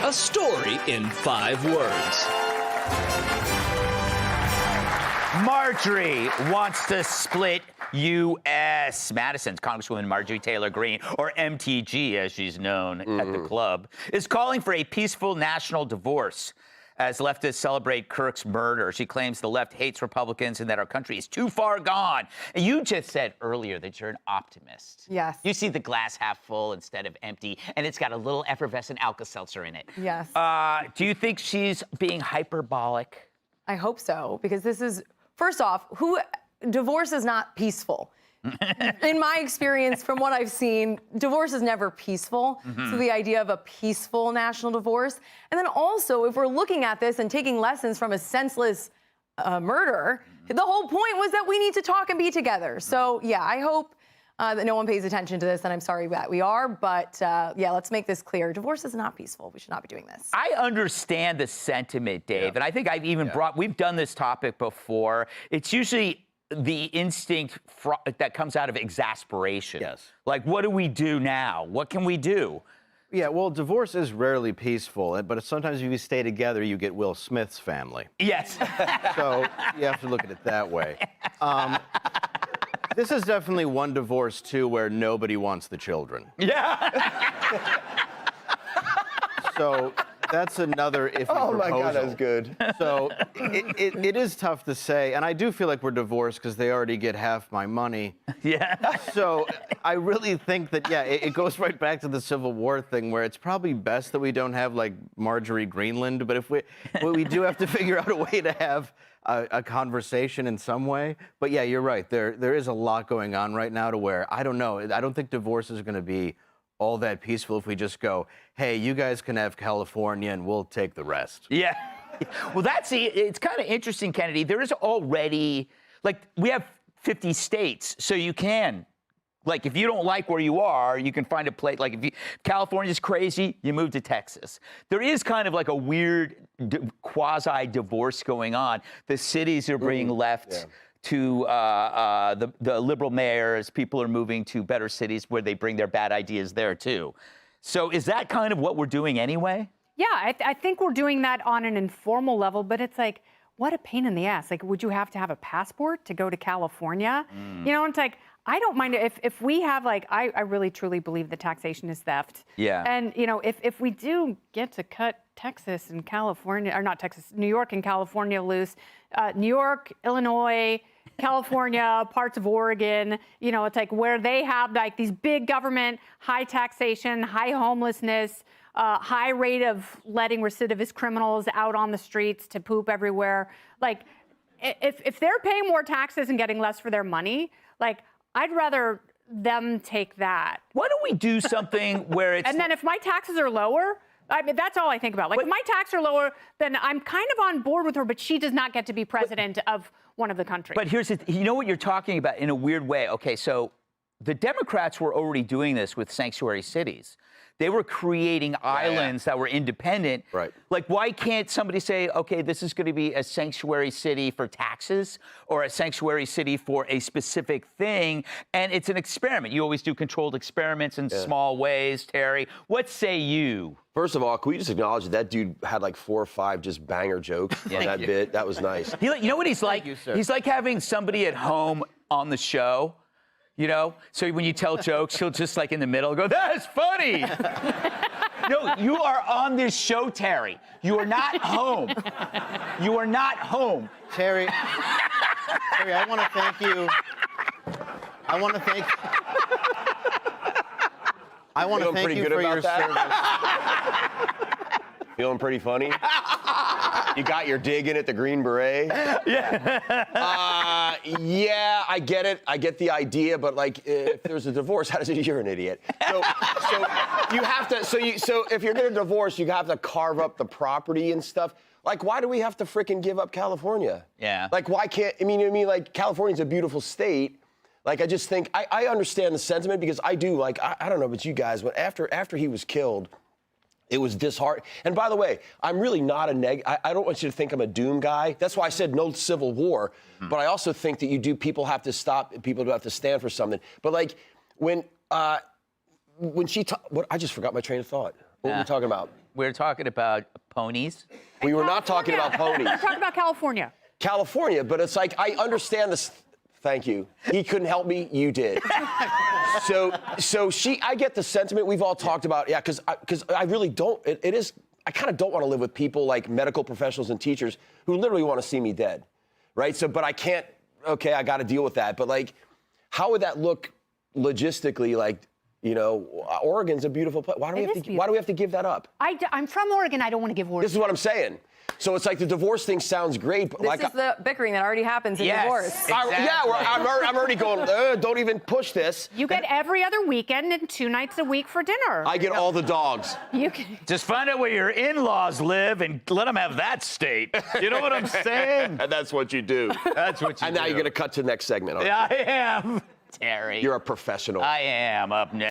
A story in 5 words. Marjorie wants to split U.S. Madison's Congresswoman Marjorie Taylor Greene, or MTG as she's known at the club, is calling for a peaceful national divorce as leftists celebrate Kirk's murder. She claims the left hates Republicans and that our country is too far gone. And you just said earlier that you're an optimist. Yes. You see the glass half full instead of empty, and it's got a little effervescent Alka-Seltzer in it. Yes. Do you think she's being hyperbolic? I hope so, because this is, first off, divorce is not peaceful. In my experience, from what I've seen, divorce is never peaceful. So the idea of a peaceful national divorce. And then also, if we're looking at this and taking lessons from a senseless murder, the whole point was that we need to talk and be together. So yeah, I hope that no one pays attention to this, and I'm sorry that we are, but yeah, let's make this clear. Divorce is not peaceful. We should not be doing this. I understand the sentiment, Dave, and I think I've even we've done this topic before. It's usually the instinct that comes out of exasperation. Yes. Like, what do we do now? What can we do? Yeah, well, divorce is rarely peaceful, but sometimes if you stay together, you get Will Smith's family. Yes. So you have to look at it that way. This is definitely one divorce, too, where nobody wants the children. Yeah. So that's another iffy proposal. Oh, my God, that's good. So it is tough to say, and I do feel like we're divorced because they already get half my money. Yeah. So I really think that, yeah, it goes right back to the Civil War thing where it's probably best that we don't have, like, Marjorie Greenland, but if we do have to figure out a way to have a conversation in some way. But yeah, you're right. There is a lot going on right now to where, I don't know, I don't think divorce is going to be all that peaceful if we just go, hey, you guys can have California and we'll take the rest. Yeah. Well, it's kind of interesting, Kennedy. There is already, like, we have 50 states, so you can, like, if you don't like where you are, you can find a place. Like, if California's crazy, you move to Texas. There is kind of like a weird quasi-divorce going on. The cities are being left to the liberal mayors. People are moving to better cities where they bring their bad ideas there, too. So is that kind of what we're doing anyway? Yeah, I think we're doing that on an informal level, but it's like, what a pain in the ass. Like, would you have to have a passport to go to California? You know, it's like, I don't mind if we have, like, I really truly believe that taxation is theft. Yeah. And, you know, if we do get to cut Texas and California, or not Texas, New York and California loose, New York, Illinois, California, parts of Oregon, you know, it's like where they have like these big government, high taxation, high homelessness, high rate of letting recidivist criminals out on the streets to poop everywhere. Like, if they're paying more taxes and getting less for their money, like, I'd rather them take that. Why don't we do something where it's... And then if my taxes are lower, I mean, that's all I think about. Like, if my taxes are lower, then I'm kind of on board with her, but she does not get to be president of one of the countries. But here's you know what you're talking about in a weird way. Okay, so the Democrats were already doing this with sanctuary cities. They were creating islands that were independent. Right. Like, why can't somebody say, okay, this is going to be a sanctuary city for taxes or a sanctuary city for a specific thing? And it's an experiment. You always do controlled experiments in small ways, Terry. What say you? First of all, can we just acknowledge that dude had like 4 or 5 just banger jokes on that bit? That was nice. You know what he's like? He's like having somebody at home on the show. You know, so when you tell jokes, he'll just like in the middle go, "That is funny." No, you are on this show, Terry. You are not home. You are not home. Terry, I want to thank you. I want to thank you for your service. Feeling pretty funny? You got your dig in at the Green Beret? Yeah. Yeah, I get it. I get the idea, but like, if there's a divorce, how does it? You're an idiot. So you have to. So if you're gonna divorce, you have to carve up the property and stuff. Like, why do we have to frickin' give up California? Yeah. Like, why can't? I mean, like, California's a beautiful state. Like, I just think I understand the sentiment because I do. Like, I don't know about you guys, but after he was killed. It was disheartening. And by the way, I'm really not I don't want you to think I'm a doom guy. That's why I said no civil war. But I also think that people have to stop, people do have to stand for something. But like, when she, I just forgot my train of thought. What were we talking about? we're talking about ponies. We were not talking about ponies. We're talking about California. California, but it's like, I understand this. Thank you. He couldn't help me, you did. So I get the sentiment we've all talked about, yeah, because I really don't, I kind of don't want to live with people like medical professionals and teachers who literally want to see me dead, right? So, but I can't, okay, I got to deal with that. But like, how would that look logistically? Like, you know, Oregon's a beautiful place. Why do we have to give that up? I'm from Oregon. I don't want to give Oregon. This is what I'm saying. So it's like the divorce thing sounds great, but This is the bickering that already happens in divorce. Exactly. I'm already going, don't even push this. You get every other weekend and 2 nights a week for dinner. I get all the dogs. You can. Just find out where your in-laws live and let them have that state. You know what I'm saying? And that's what you do. That's what you And do. now you're going to cut to the next segment. Yeah, I am. Terry. You're a professional. I am up next.